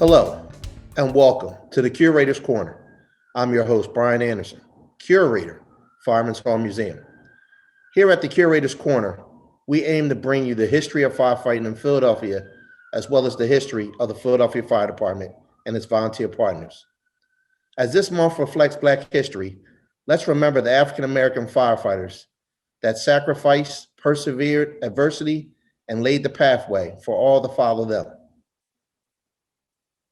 Hello, and welcome to the Curator's Corner. I'm your host, Brian Anderson, Curator, Fireman's Hall Museum. Here at the Curator's Corner, we aim to bring you the history of firefighting in Philadelphia, as well as the history of the Philadelphia Fire Department and its volunteer partners. As this month reflects Black history, let's remember the African-American firefighters that sacrificed, persevered adversity, and laid the pathway for all to follow them.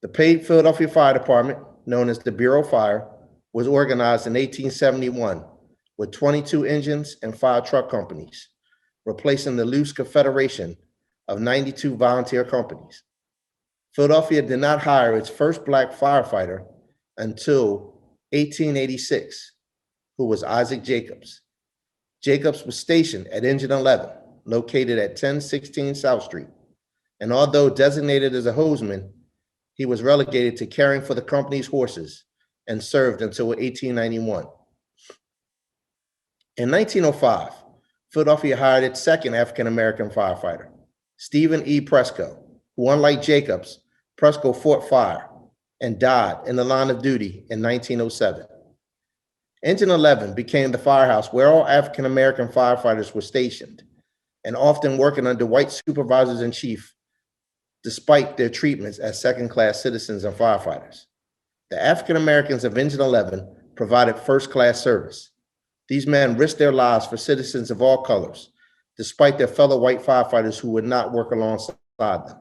The paid Philadelphia Fire Department, known as the Bureau of Fire, was organized in 1871 with 22 engines and 5 truck companies, replacing the loose confederation of 92 volunteer companies. Philadelphia did not hire its first Black firefighter until 1886, who was Isaac Jacobs. Jacobs was stationed at Engine 11, located at 1016 South Street, and although designated as a hosesman, he was relegated to caring for the company's horses and served until 1891. In 1905, Philadelphia hired its second African-American firefighter, Stephen E. Presco, who, unlike Jacobs, Presco fought fire and died in the line of duty in 1907. Engine 11 became the firehouse where all African-American firefighters were stationed and often working under white supervisors-in-chief despite their treatments as second-class citizens and firefighters. The African Americans of Engine 11 provided first-class service. These men risked their lives for citizens of all colors, despite their fellow white firefighters who would not work alongside them.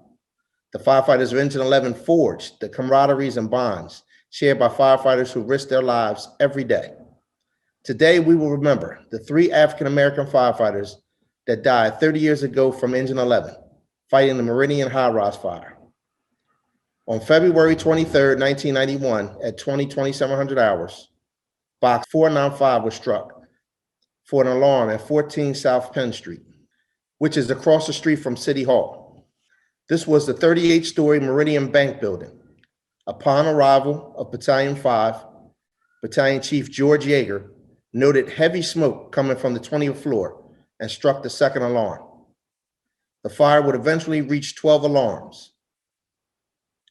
The firefighters of Engine 11 forged the camaraderies and bonds shared by firefighters who risked their lives every day. Today, we will remember the 3 African American firefighters that died 30 years ago from Engine 11, fighting the Meridian high-rise fire. On February 23, 1991, at 2700 hours, Box 495 was struck for an alarm at 14 South Penn Street, which is across the street from City Hall. This was the 38-story Meridian Bank building. Upon arrival of Battalion 5, Battalion Chief George Yeager noted heavy smoke coming from the 20th floor and struck the second alarm. The fire would eventually reach 12 alarms.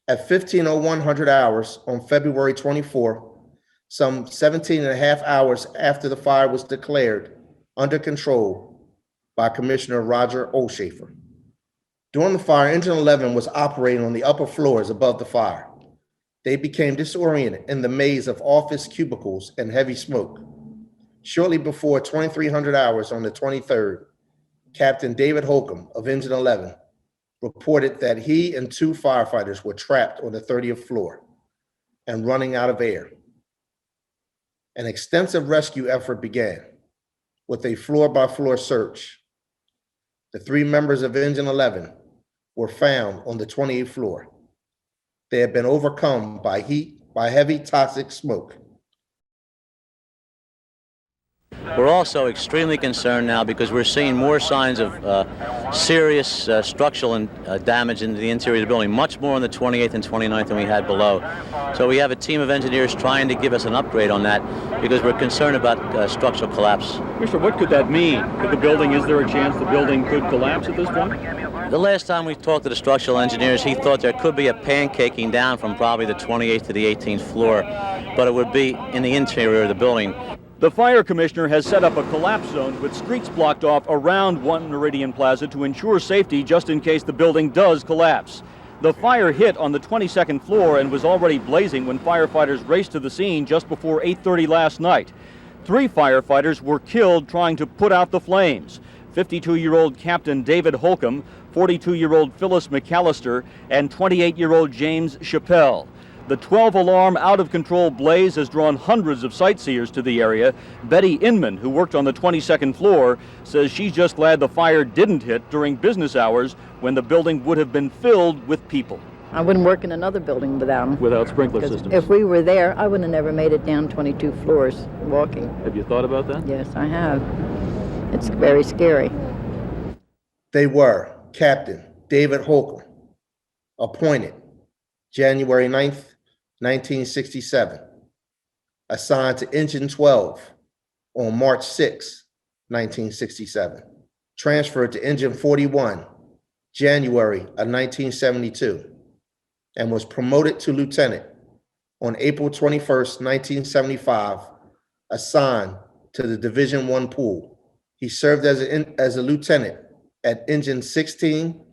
At 15:01 hours on February 24, some 17 and a half hours after the fire was declared under control by Commissioner Roger Olshafer. During the fire, Engine 11 was operating on the upper floors above the fire. They became disoriented in the maze of office cubicles and heavy smoke. Shortly before 2300 hours on the 23rd, Captain David Holcomb of Engine 11 reported that he and 2 firefighters were trapped on the 30th floor and running out of air. An extensive rescue effort began with a floor-by-floor search. The 3 members of Engine 11 were found on the 28th floor. They had been overcome by heat, by heavy toxic smoke. We're also extremely concerned now because we're seeing more signs of serious structural damage into the interior of the building, much more on the 28th and 29th than we had below. So we have a team of engineers trying to give us an upgrade on that because we're concerned about structural collapse. Commissioner, what could that mean? Is there a chance the building could collapse at this point? The last time we talked to the structural engineers, he thought there could be a pancaking down from probably the 28th to the 18th floor, but it would be in the interior of the building. The fire commissioner has set up a collapse zone with streets blocked off around One Meridian Plaza to ensure safety just in case the building does collapse. The fire hit on the 22nd floor and was already blazing when firefighters raced to the scene just before 8:30 last night. 3 firefighters were killed trying to put out the flames. 52-year-old Captain David Holcomb, 42-year-old Phyllis McAllister, and 28-year-old James Chappelle. The 12-alarm out-of-control blaze has drawn hundreds of sightseers to the area. Betty Inman, who worked on the 22nd floor, says she's just glad the fire didn't hit during business hours when the building would have been filled with people. I wouldn't work in another building without them. Without sprinkler systems? If we were there, I would have never made it down 22 floors walking. Have you thought about that? Yes, I have. It's very scary. They were Captain David Holcomb, appointed January 9th, 1967, assigned to Engine 12 on March 6, 1967, transferred to Engine 41, January of 1972, and was promoted to lieutenant on April 21st, 1975, assigned to the Division I pool. He served as a lieutenant at Engine 16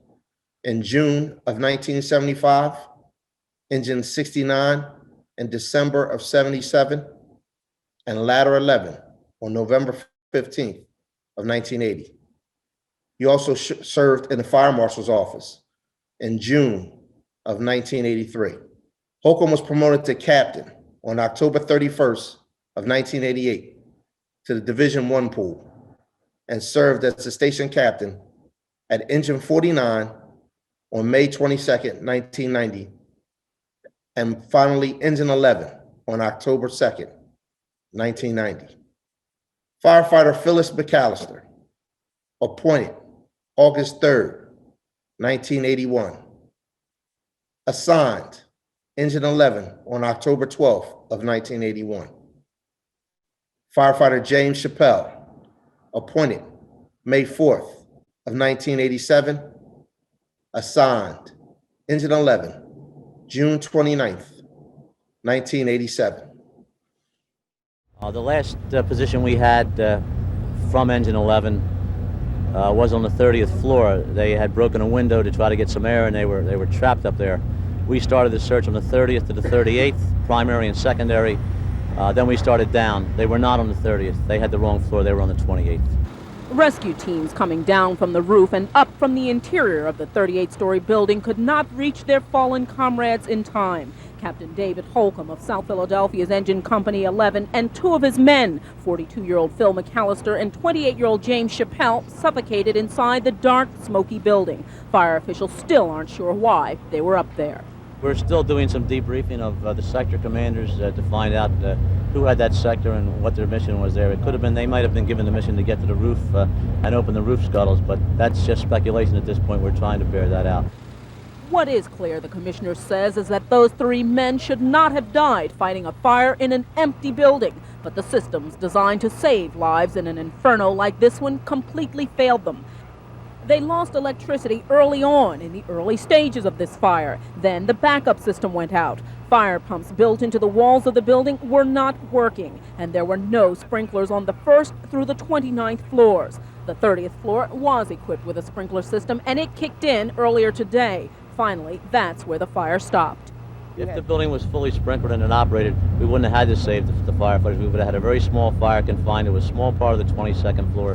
in June of 1975, Engine 69 in December of 77, and Ladder 11 on November 15th of 1980. He also served in the Fire Marshal's office in June of 1983. Holcomb was promoted to captain on October 31st of 1988 to the Division I pool and served as the station captain at Engine 49 on May 22nd, 1990, and finally Engine 11 on October 2nd, 1990. Firefighter Phyllis McAllister, appointed August 3rd, 1981. Assigned Engine 11 on October 12th of 1981. Firefighter James Chappelle, appointed May 4th of 1987. Assigned Engine 11, June 29th, 1987. The last position we had from Engine 11 was on the 30th floor. They had broken a window to try to get some air, and they were trapped up there. We started the search on the 30th to the 38th, primary and secondary. Then we started down. They were not on the 30th. They had the wrong floor. They were on the 28th. Rescue teams coming down from the roof and up from the interior of the 38-story building could not reach their fallen comrades in time. Captain David Holcomb of South Philadelphia's Engine Company 11 and two of his men, 42-year-old Phil McAllister and 28-year-old James Chappelle, suffocated inside the dark, smoky building. Fire officials still aren't sure why they were up there. We're still doing some debriefing of the sector commanders to find out who had that sector and what their mission was there. It could have been, they might have been given the mission to get to the roof and open the roof scuttles, but that's just speculation at this point. We're trying to bear that out. What is clear, the commissioner says, is that those three men should not have died fighting a fire in an empty building, but the systems designed to save lives in an inferno like this one completely failed them. They lost electricity early on in the early stages of this fire. Then the backup system went out. Fire pumps built into the walls of the building were not working, and there were no sprinklers on the 1st through the 29th floors. The 30th floor was equipped with a sprinkler system, and it kicked in earlier today. Finally, that's where the fire stopped. If the building was fully sprinkled and operated, we wouldn't have had to save the firefighters. We would have had a very small fire confined to a small part of the 22nd floor.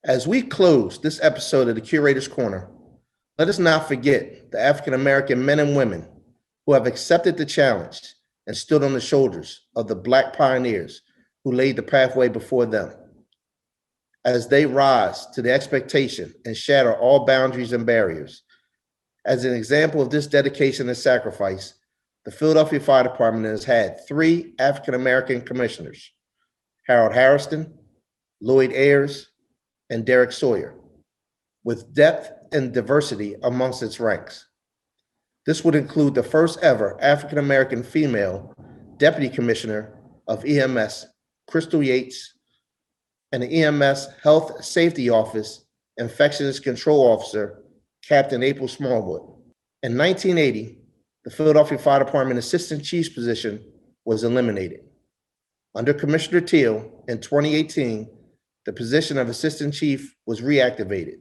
As we close this episode of the Curator's Corner, let us not forget the African-American men and women who have accepted the challenge and stood on the shoulders of the Black pioneers who laid the pathway before them. As they rise to the expectation and shatter all boundaries and barriers. As an example of this dedication and sacrifice, the Philadelphia Fire Department has had 3 African-American commissioners, Harold Harrison, Lloyd Ayers, and Derek Sawyer, with depth and diversity amongst its ranks. This would include the first ever African-American female Deputy Commissioner of EMS, Crystal Yates, and the EMS Health Safety Office Infectious Control Officer, Captain April Smallwood. In 1980, the Philadelphia Fire Department Assistant Chief's position was eliminated. Under Commissioner Teal in 2018, the position of Assistant Chief was reactivated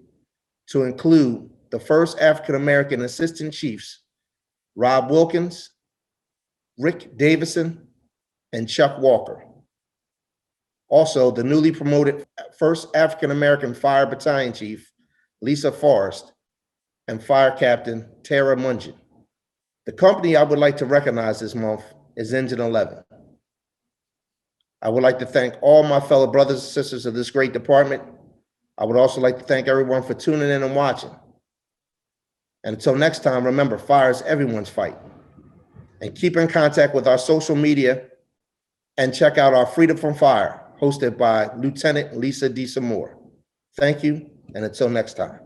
to include the first African-American Assistant Chiefs, Rob Wilkins, Rick Davison, and Chuck Walker. Also, the newly promoted first African-American Fire Battalion Chief, Lisa Forrest, and Fire Captain Tara Mungin. The company I would like to recognize this month is Engine 11. I would like to thank all my fellow brothers and sisters of this great department. I would also like to thank everyone for tuning in and watching. And until next time, remember, fire is everyone's fight. And keep in contact with our social media and check out our Freedom from Fire, hosted by Lieutenant Lisa D. Samore. Thank you, and until next time.